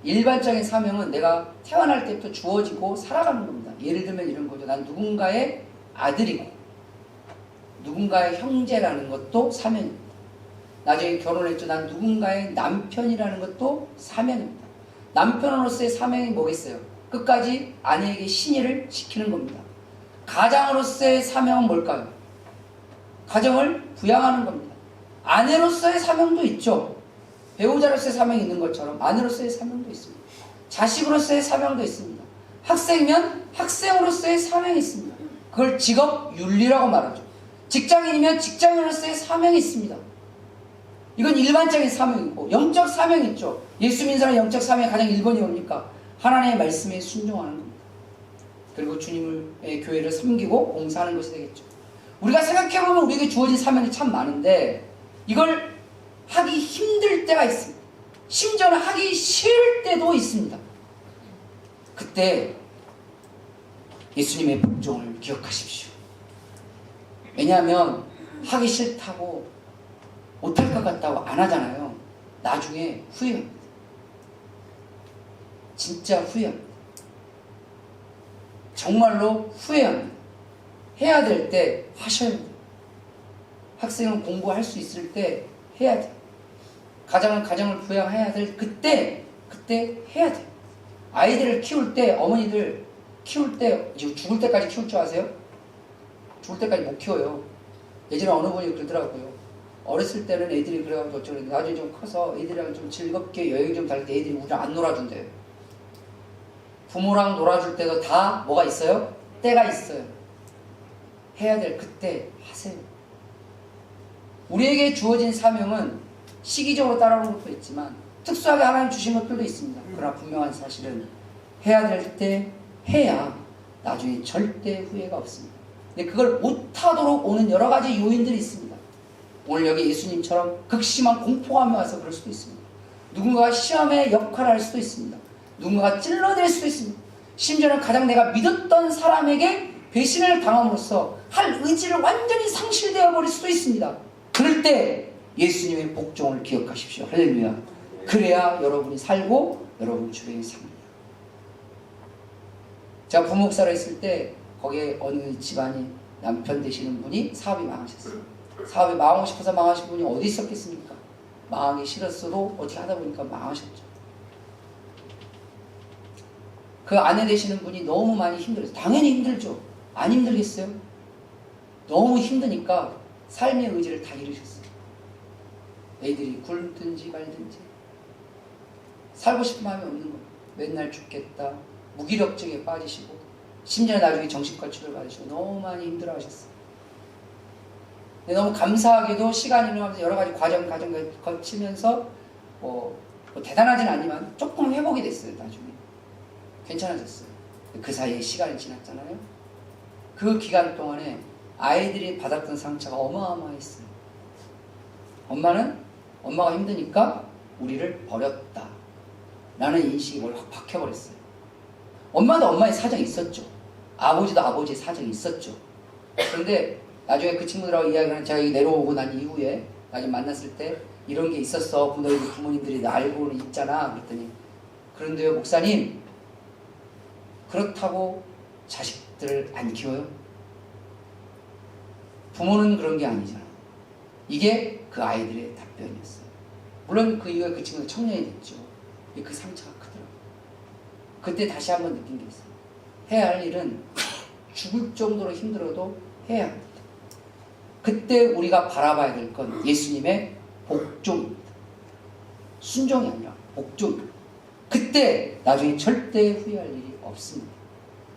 일반적인 사명은 내가 태어날 때부터 주어지고 살아가는 겁니다. 예를 들면 이런 거죠. 난 누군가의 아들이고 누군가의 형제라는 것도 사명입니다. 나중에 결혼했죠. 난 누군가의 남편이라는 것도 사명입니다. 남편으로서의 사명이 뭐겠어요? 끝까지 아내에게 신의를 지키는 겁니다. 가장으로서의 사명은 뭘까요? 가정을 부양하는 겁니다. 아내로서의 사명도 있죠. 배우자로서의 사명이 있는 것처럼 아내로서의 사명도 있습니다. 자식으로서의 사명도 있습니다. 학생이면 학생으로서의 사명이 있습니다. 그걸 직업 윤리라고 말하죠. 직장인이면 직장인으로서의 사명이 있습니다. 이건 일반적인 사명이고 영적 사명이 있죠. 예수 믿는 사람의 영적 사명의 가장 1번이 뭡니까? 하나님의 말씀에 순종하는 겁니다. 그리고 주님의 교회를 섬기고 봉사하는 것이 되겠죠. 우리가 생각해보면 우리에게 주어진 사명이 참 많은데 이걸 하기 힘들 때가 있습니다. 심지어는 하기 싫을 때도 있습니다. 그때 예수님의 복종을 기억하십시오. 왜냐하면 하기 싫다고 못할 것 같다고 안 하잖아요. 나중에 후회합니다. 진짜 후회합니다. 정말로 후회합니다. 해야 될 때 하셔야 돼요. 학생은 공부할 수 있을 때 해야 돼요. 가장은 가정을 부양해야 될 그때 해야 돼요. 아이들을 키울 때 어머니들 키울 때 죽을 때까지 키울 줄 아세요? 죽을 때까지 못 키워요. 예전에 어느 분이 그러더라고요. 어렸을 때는 애들이 그래가지고 어쩌고 나중에 좀 커서 애들이랑 좀 즐겁게 여행 좀 다닐 때 애들이 우리랑 안 놀아준대요. 부모랑 놀아줄 때도 다 뭐가 있어요? 때가 있어요. 해야 될 그때 하세요. 우리에게 주어진 사명은 시기적으로 따라오는 것도 있지만 특수하게 하나님 주신 것들도 있습니다. 그러나 분명한 사실은 해야 될 때 해야 나중에 절대 후회가 없습니다. 근데 그걸 못하도록 오는 여러 가지 요인들이 있습니다. 오늘 여기 예수님처럼 극심한 공포감이 와서 그럴 수도 있습니다. 누군가가 시험의 역할을 할 수도 있습니다. 누군가가 찔러댈 수도 있습니다. 심지어는 가장 내가 믿었던 사람에게 배신을 당함으로써 할 의지를 완전히 상실되어 버릴 수도 있습니다. 그럴 때 예수님의 복종을 기억하십시오. 할렐루야. 그래야 여러분이 살고 여러분 주변이 삽니다. 제가 부목사를 했을 때 거기에 어느 집안이 남편 되시는 분이 사업이 망하셨어요. 사업이 망하고 싶어서 망하신 분이 어디 있었겠습니까? 망하기 싫었어도 어떻게 하다 보니까 망하셨죠. 그 아내 되시는 분이 너무 많이 힘들었어요. 당연히 힘들죠. 안 힘들겠어요? 너무 힘드니까 삶의 의지를 다 잃으셨어요. 애들이 굶든지 말든지 살고 싶은 마음이 없는 거예요. 맨날 죽겠다. 무기력증에 빠지시고 심지어 나중에 정신과 치료를 받으시고 너무 많이 힘들어하셨어요. 근데 너무 감사하게도 시간이 흐르면서 여러 가지 과정 거치면서 뭐 대단하진 않지만 조금 회복이 됐어요. 나중에 괜찮아졌어요. 그 사이에 시간이 지났잖아요. 그 기간 동안에 아이들이 받았던 상처가 어마어마했어요. 엄마가 힘드니까 우리를 버렸다 라는 인식이 뭘 확 박혀버렸어요. 엄마도 엄마의 사정이 있었죠. 아버지도 아버지의 사정이 있었죠. 그런데 나중에 그 친구들하고 이야기하는 제가 내려오고 난 이후에 나중에 만났을 때 이런 게 있었어. 너희 부모님들이 알고는 있잖아. 그랬더니 그런데요 목사님 그렇다고 자식들을 안 키워요? 부모는 그런 게 아니잖아. 이게 그 아이들의 답변이었어요. 물론 그 이후에 그 친구는 청년이 됐죠. 그 상처가 크더라고요. 그때 다시 한번 느낀 게 있어요. 해야 할 일은 죽을 정도로 힘들어도 해야 합니다. 그때 우리가 바라봐야 될 건 예수님의 복종입니다. 순종이 아니라 복종입니다. 그때 나중에 절대 후회할 일이 없습니다.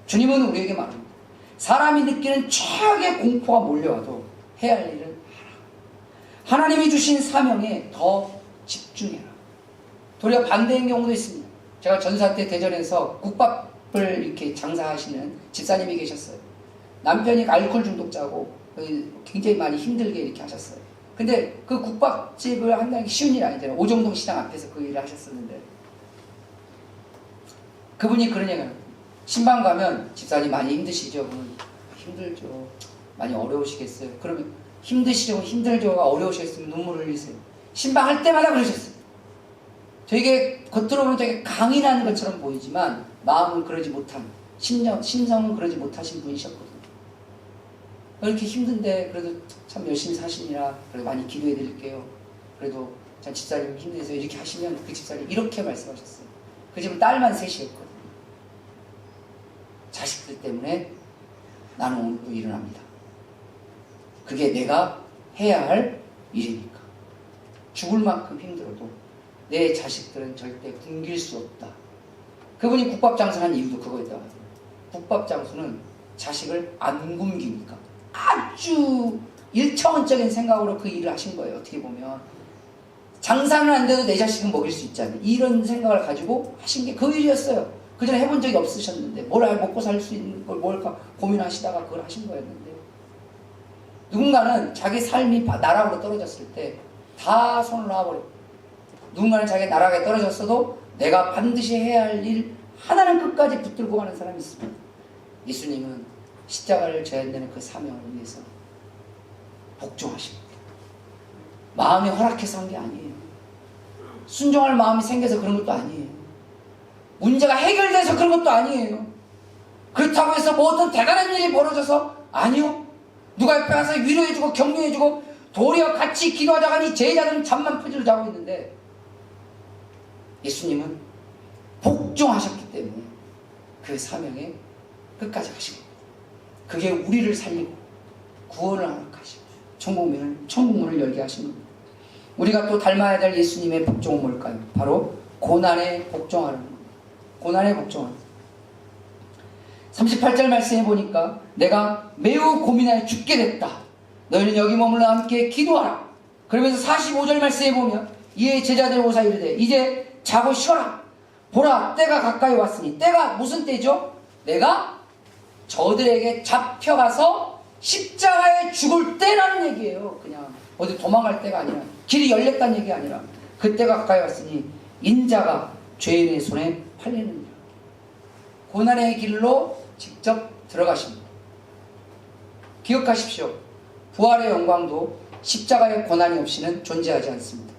주님은 우리에게 말합니다. 사람이 느끼는 최악의 공포가 몰려와도 해야 할 일은 하라. 하나님이 주신 사명에 더 집중해라. 도리어 반대인 경우도 있습니다. 제가 전사 때 대전에서 국밥을 이렇게 장사하시는 집사님이 계셨어요. 남편이 알코올 중독자고 굉장히 많이 힘들게 이렇게 하셨어요. 근데 그 국밥집을 한다는 게 쉬운 일이 아니잖아요. 오정동 시장 앞에서 그 일을 하셨었는데 그분이 그런 얘기를 해요. 신방 가면 집사님 많이 힘드시죠? 힘들죠. 많이 어려우시겠어요. 그러면 힘들죠가 어려우시겠으면 눈물을 흘리세요. 신방 할 때마다 그러셨어요. 되게 겉으로 보면 되게 강인한 것처럼 보이지만 마음은 그러지 못한, 심성은 그러지 못하신 분이셨거든요. 이렇게 힘든데 그래도 참 열심히 사시니라 그래도 많이 기도해 드릴게요. 그래도 참 집사님 힘내서 이렇게 하시면 그 집사님 이렇게 말씀하셨어요. 그 집은 딸만 셋이었거든요. 자식들 때문에 나는 오늘도 일어납니다. 그게 내가 해야 할 일이니까. 죽을 만큼 힘들어도 내 자식들은 절대 굶길 수 없다. 그분이 국밥 장수를 한 이유도 그거였다고 하더라고요. 국밥 장수는 자식을 안 굶기니까 아주 일차원적인 생각으로 그 일을 하신 거예요. 어떻게 보면 장사는 안 돼도 내 자식은 먹일 수 있잖아요. 이런 생각을 가지고 하신 게 그 일이었어요. 그 전에 해본 적이 없으셨는데 뭘 먹고 살 수 있는 걸 뭘까 고민하시다가 그걸 하신 거였는데 누군가는 자기 삶이 나락으로 떨어졌을 때 다 손을 놔버려요. 누군가는 자기 나락에 떨어졌어도 내가 반드시 해야 할 일 하나는 끝까지 붙들고 가는 사람이 있습니다. 예수님은 십자가를 져야 되는 그 사명을 위해서 복종하십니다. 마음이 허락해서 한 게 아니에요. 순종할 마음이 생겨서 그런 것도 아니에요. 문제가 해결돼서 그런 것도 아니에요. 그렇다고 해서 뭐 어떤 대단한 일이 벌어져서 아니요. 누가 옆에 와서 위로해주고 격려해주고 도리어 같이 기도하다가니 제자들은 잠만 퍼지로 자고 있는데 예수님은 복종하셨기 때문에 그 사명에 끝까지 가시고 그게 우리를 살리고 구원을 허락하시고 천국문을 열게 하신 겁니다. 우리가 또 닮아야 될 예수님의 복종은 뭘까요? 바로 고난에 복종하는 겁니다. 고난에 복종하는 겁니다. 38절 말씀해 보니까 내가 매우 고민하여 죽게 됐다. 너희는 여기 머물러 함께 기도하라. 그러면서 45절 말씀해 보면 이에 제자들 오사 이르되 이제 자고 쉬어라. 보라 때가 가까이 왔으니 때가 무슨 때죠? 내가 저들에게 잡혀가서 십자가에 죽을 때라는 얘기예요. 그냥 어디 도망갈 때가 아니라 길이 열렸다는 얘기가 아니라 그때가 가까이 왔으니 인자가 죄인의 손에 팔리느니라. 고난의 길로 직접 들어가십니다. 기억하십시오. 부활의 영광도 십자가의 고난이 없이는 존재하지 않습니다.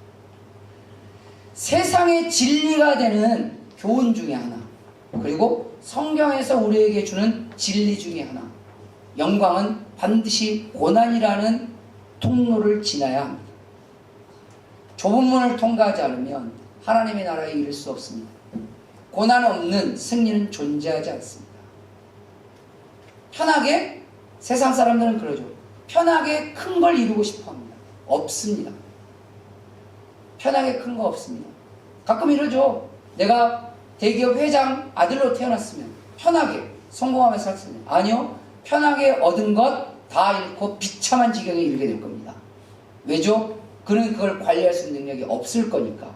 세상의 진리가 되는 교훈 중에 하나, 그리고 성경에서 우리에게 주는 진리 중에 하나, 영광은 반드시 고난이라는 통로를 지나야 합니다. 좁은 문을 통과하지 않으면 하나님의 나라에 이를 수 없습니다. 고난 없는 승리는 존재하지 않습니다. 편하게, 세상 사람들은 그러죠. 편하게 큰 걸 이루고 싶어 합니다. 없습니다. 편하게 큰 거 없습니다. 가끔 이러죠. 내가 대기업 회장 아들로 태어났으면 편하게 성공하며 살았으면, 아니요. 편하게 얻은 것 다 잃고 비참한 지경에 이르게 될 겁니다. 왜죠? 그는 그걸 관리할 수 있는 능력이 없을 거니까.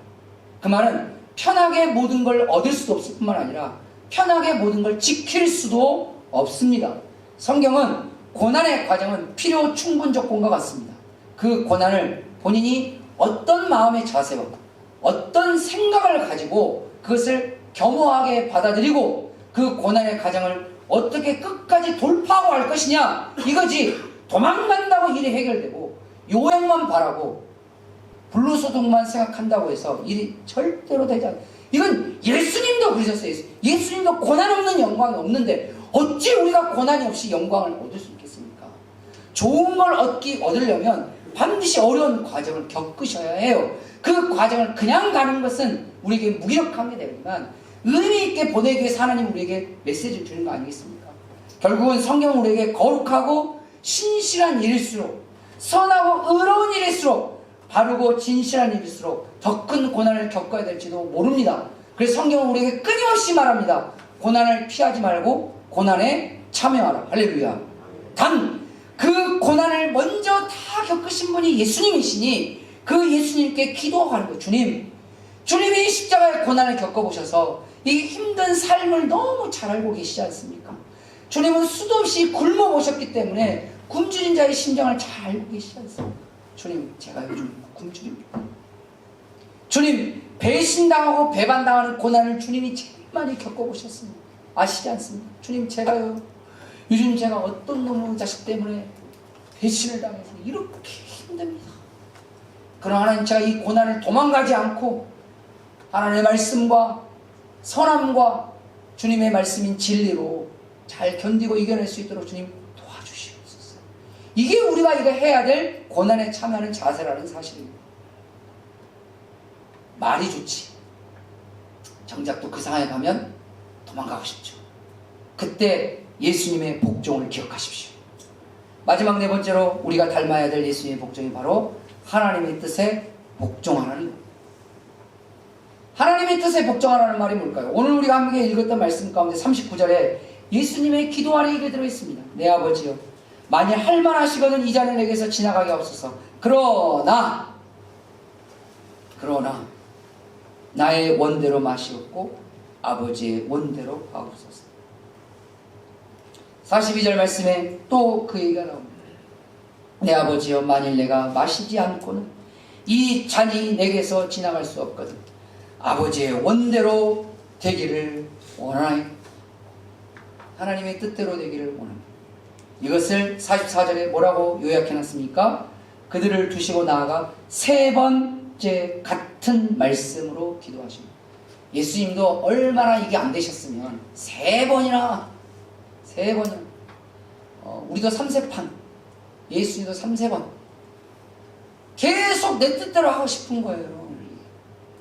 그 말은 편하게 모든 걸 얻을 수도 없을 뿐만 아니라 편하게 모든 걸 지킬 수도 없습니다. 성경은 고난의 과정은 필요 충분 조건과 같습니다. 그 고난을 본인이 어떤 마음의 자세와 어떤 생각을 가지고 그것을 겸허하게 받아들이고 그 고난의 과정을 어떻게 끝까지 돌파하고 할 것이냐, 이거지. 도망간다고 일이 해결되고 요행만 바라고 불로소득만 생각한다고 해서 일이 절대로 되지 않아요. 이건 예수님도 그러셨어요. 예수님도 고난 없는 영광이 없는데 어찌 우리가 고난이 없이 영광을 얻을 수 있겠습니까? 좋은 걸 얻으려면 반드시 어려운 과정을 겪으셔야 해요. 그 과정을 그냥 가는 것은 우리에게 무기력하게 되지만 의미 있게 보내기 위해서 하나님 우리에게 메시지를 주는 거 아니겠습니까? 결국은 성경은 우리에게 거룩하고 신실한 일일수록, 선하고 의로운 일일수록, 바르고 진실한 일일수록 더 큰 고난을 겪어야 될지도 모릅니다. 그래서 성경은 우리에게 끊임없이 말합니다. 고난을 피하지 말고 고난에 참여하라. 할렐루야. 단 그 고난을 먼저 다 겪으신 분이 예수님이시니 그 예수님께 기도하는 거예요. 주님이 십자가의 고난을 겪어보셔서 이 힘든 삶을 너무 잘 알고 계시지 않습니까? 주님은 수도 없이 굶어보셨기 때문에 굶주린 자의 심정을 잘 알고 계시지 않습니까? 주님, 제가 요즘 굶주립니다. 주님, 배신당하고 배반당하는 고난을 주님이 제일 많이 겪어보셨습니다. 아시지 않습니까? 주님, 제가요, 요즘 제가 어떤 놈의 자식 때문에 배신을 당해서 이렇게 힘듭니다. 그러나 하나님, 제가 이 고난을 도망가지 않고 하나님의 말씀과 선함과 주님의 말씀인 진리로 잘 견디고 이겨낼 수 있도록 주님 도와주시옵소서. 이게 우리가 이거 해야 될 고난에 참여하는 자세라는 사실입니다. 말이 좋지. 정작 또 그 상황에 가면 도망가고 싶죠. 그때 예수님의 복종을 기억하십시오. 마지막 네 번째로 우리가 닮아야 될 예수님의 복종이 바로 하나님의 뜻에 복종하라는 것. 하나님의 뜻에 복종하라는 말이 뭘까요? 오늘 우리가 함께 읽었던 말씀 가운데 39절에 예수님의 기도 안에 이게 들어있습니다. 내 아버지여, 만일 할만하시거든 이 잔을 내게서 지나가게 하옵소서. 그러나 나의 원대로 마시옵고 아버지의 원대로 하옵소서. 42절 말씀에 또 그 얘기가 나옵니다. 내 아버지여, 만일 내가 마시지 않고는 이 잔이 내게서 지나갈 수 없거든 아버지의 원대로 되기를 원하나이다. 하나님의 뜻대로 되기를 원합니다. 이것을 44절에 뭐라고 요약해놨습니까? 그들을 두시고 나아가 세 번째 같은 말씀으로 기도하십니다. 예수님도 얼마나 이게 안 되셨으면 세 번이나 우리도 3세판, 예수님도 3세번 계속 내 뜻대로 하고 싶은 거예요.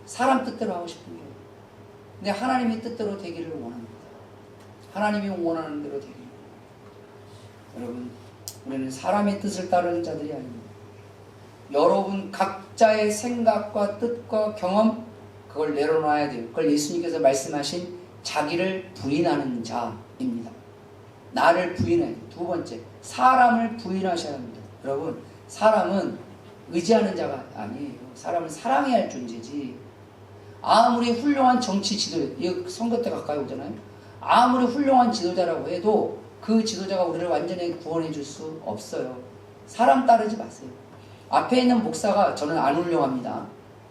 사람 뜻대로 하고 싶은 거예요. 근데 하나님의 뜻대로 되기를 원합니다. 하나님이 원하는 대로 되기를. 여러분, 우리는 사람의 뜻을 따르는 자들이 아닙니다. 여러분 각자의 생각과 뜻과 경험, 그걸 내려놔야 돼요. 그걸 예수님께서 말씀하신 자기를 부인하는 자입니다. 나를 부인해야 돼요. 두 번째, 사람을 부인하셔야 합니다. 여러분, 사람은 의지하는 자가 아니에요. 사람은 사랑해야 할 존재지. 아무리 훌륭한 정치 지도, 선거 때 가까이 오잖아요. 아무리 훌륭한 지도자라고 해도 그 지도자가 우리를 완전히 구원해 줄 수 없어요. 사람 따르지 마세요. 앞에 있는 목사가 저는 안 훌륭합니다.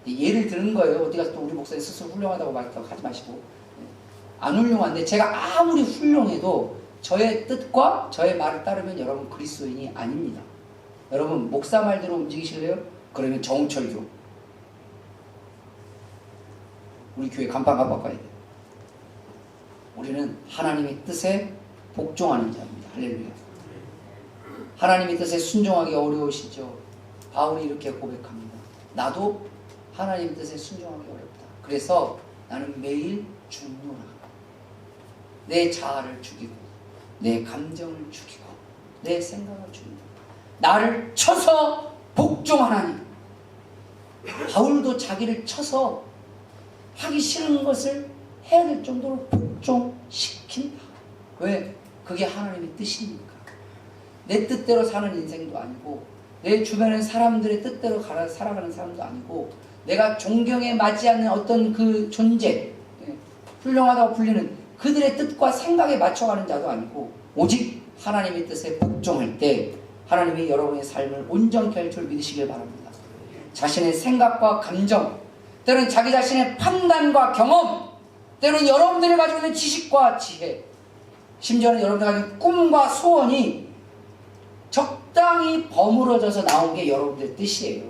예를 드는 거예요. 어디 가서 또 우리 목사님 스스로 훌륭하다고 하지 마시고. 안 훌륭한데 제가 아무리 훌륭해도 저의 뜻과 저의 말을 따르면 여러분 그리스도인이 아닙니다. 여러분 목사 말대로 움직이실래요? 그러면 정철교, 우리 교회 간판 바꿔야 돼요. 우리는 하나님의 뜻에 복종하는 자입니다. 할렐루야. 하나님의 뜻에 순종하기 어려우시죠? 바울이 이렇게 고백합니다. 나도 하나님 뜻에 순종하기 어렵다. 그래서 나는 매일 죽노라. 내 자아를 죽이고 내 감정을 죽이고 내 생각을 죽이고 나를 쳐서 복종하나니. 바울도 자기를 쳐서 하기 싫은 것을 해야 될 정도로 복종시킨다. 왜? 그게 하나님의 뜻이니까. 내 뜻대로 사는 인생도 아니고 내 주변의 사람들의 뜻대로 살아가는 사람도 아니고 내가 존경에 맞지 않는 어떤 그 존재, 훌륭하다고 불리는 그들의 뜻과 생각에 맞춰가는 자도 아니고 오직 하나님의 뜻에 복종할 때 하나님이 여러분의 삶을 온전케 할 줄 믿으시길 바랍니다. 자신의 생각과 감정, 때로는 자기 자신의 판단과 경험, 때로는 여러분들이 가지고 있는 지식과 지혜, 심지어는 여러분들이 가지고 있는 꿈과 소원이 적당히 버무러져서 나온 게 여러분들의 뜻이에요.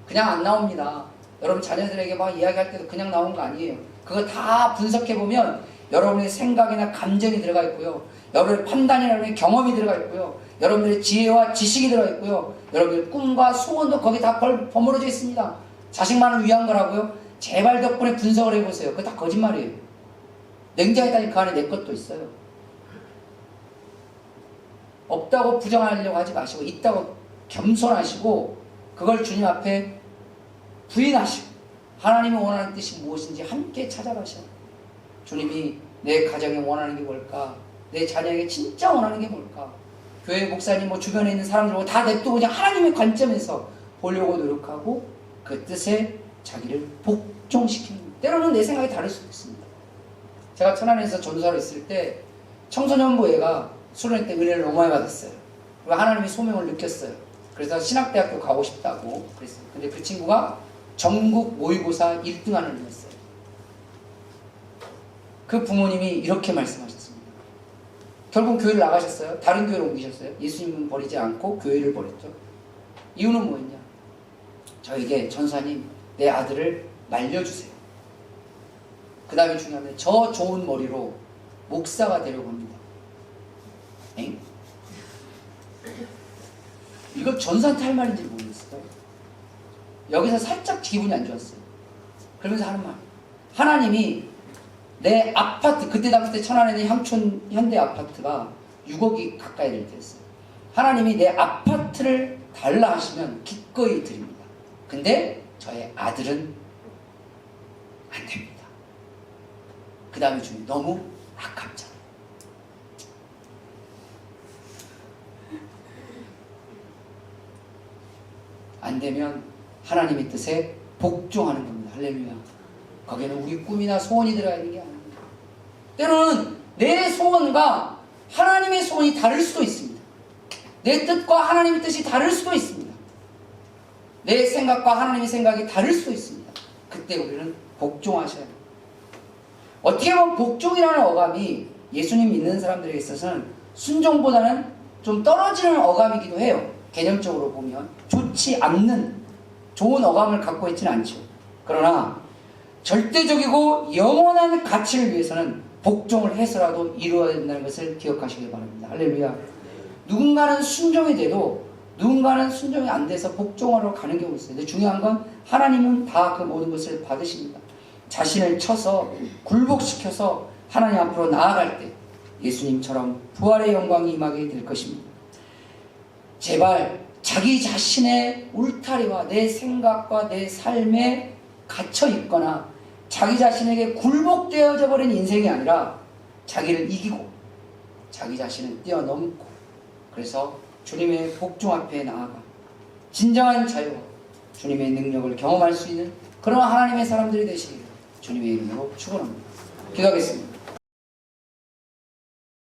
그냥 안 나옵니다. 여러분 자녀들에게 막 이야기할 때도 그냥 나온 거 아니에요. 그거 다 분석해보면 여러분의 생각이나 감정이 들어가 있고요. 여러분의 판단이나 여러분의 경험이 들어가 있고요. 여러분들의 지혜와 지식이 들어가 있고요. 여러분의 꿈과 소원도 거기 다 버무러져 있습니다. 자식만을 위한 거라고요? 제발 덕분에 분석을 해보세요. 그거 다 거짓말이에요. 냉장에다니 그 안에 내 것도 있어요. 없다고 부정하려고 하지 마시고 있다고 겸손하시고 그걸 주님 앞에 부인하시고 하나님이 원하는 뜻이 무엇인지 함께 찾아가셔요. 주님이 내 가정에 원하는 게 뭘까? 내 자녀에게 진짜 원하는 게 뭘까? 교회 목사님 뭐 주변에 있는 사람들 다 냅두고 그냥 하나님의 관점에서 보려고 노력하고 그 뜻에 자기를 복종시키는 거예요. 때로는 내 생각이 다를 수도 있습니다. 제가 천안에서 전도사로 있을 때 청소년부 애가 수련회 때 은혜를 너무 많이 받았어요. 그리고 하나님이 소명을 느꼈어요. 그래서 신학대학교 가고 싶다고 그랬어요. 근데 그 친구가 전국 모의고사 1등하는 애였어요. 그 부모님이 이렇게 말씀하셨습니다. 결국 교회를 나가셨어요. 다른 교회로 옮기셨어요. 예수님은 버리지 않고 교회를 버렸죠. 이유는 뭐였냐? 저에게 전사님 내 아들을 말려주세요. 그 다음에 중요한 게 저 좋은 머리로 목사가 되려고 합니다. 엥? 이거 전사한테 할 말인지 모르겠어요. 여기서 살짝 기분이 안 좋았어요. 그러면서 하는 말. 하나님이 내 아파트, 그때 당시 때 천안에 있는 향촌 현대 아파트가 6억이 가까이 될 때였어요. 하나님이 내 아파트를 달라 하시면 기꺼이 드립니다. 근데 저의 아들은 안 됩니다. 그 다음에 주님 너무 아깝잖아요. 안 되면 하나님의 뜻에 복종하는 겁니다. 할렐루야. 거기에는 우리 꿈이나 소원이 들어가 있는 게 아닙니다. 때로는 내 소원과 하나님의 소원이 다를 수도 있습니다. 내 뜻과 하나님의 뜻이 다를 수도 있습니다. 내 생각과 하나님의 생각이 다를 수도 있습니다. 그때 우리는 복종하셔야 합니다. 어떻게 보면 복종이라는 어감이 예수님 믿는 사람들에게 있어서는 순종보다는 좀 떨어지는 어감이기도 해요. 개념적으로 보면 좋지 않는 좋은 어감을 갖고 있지는 않죠. 그러나 절대적이고 영원한 가치를 위해서는 복종을 해서라도 이루어야 된다는 것을 기억하시길 바랍니다. 할렐루야. 누군가는 순종이 돼도 누군가는 순종이 안 돼서 복종하러 가는 경우가 있어요. 근데 중요한 건 하나님은 다 그 모든 것을 받으십니다. 자신을 쳐서 굴복시켜서 하나님 앞으로 나아갈 때 예수님처럼 부활의 영광이 임하게 될 것입니다. 제발 자기 자신의 울타리와 내 생각과 내 삶에 갇혀 있거나 자기 자신에게 굴복되어져 버린 인생이 아니라 자기를 이기고 자기 자신을 뛰어넘고 그래서 주님의 복종 앞에 나아가 진정한 자유와 주님의 능력을 경험할 수 있는 그런 하나님의 사람들이 되시기를 주님의 이름으로 축원합니다. 기도하겠습니다.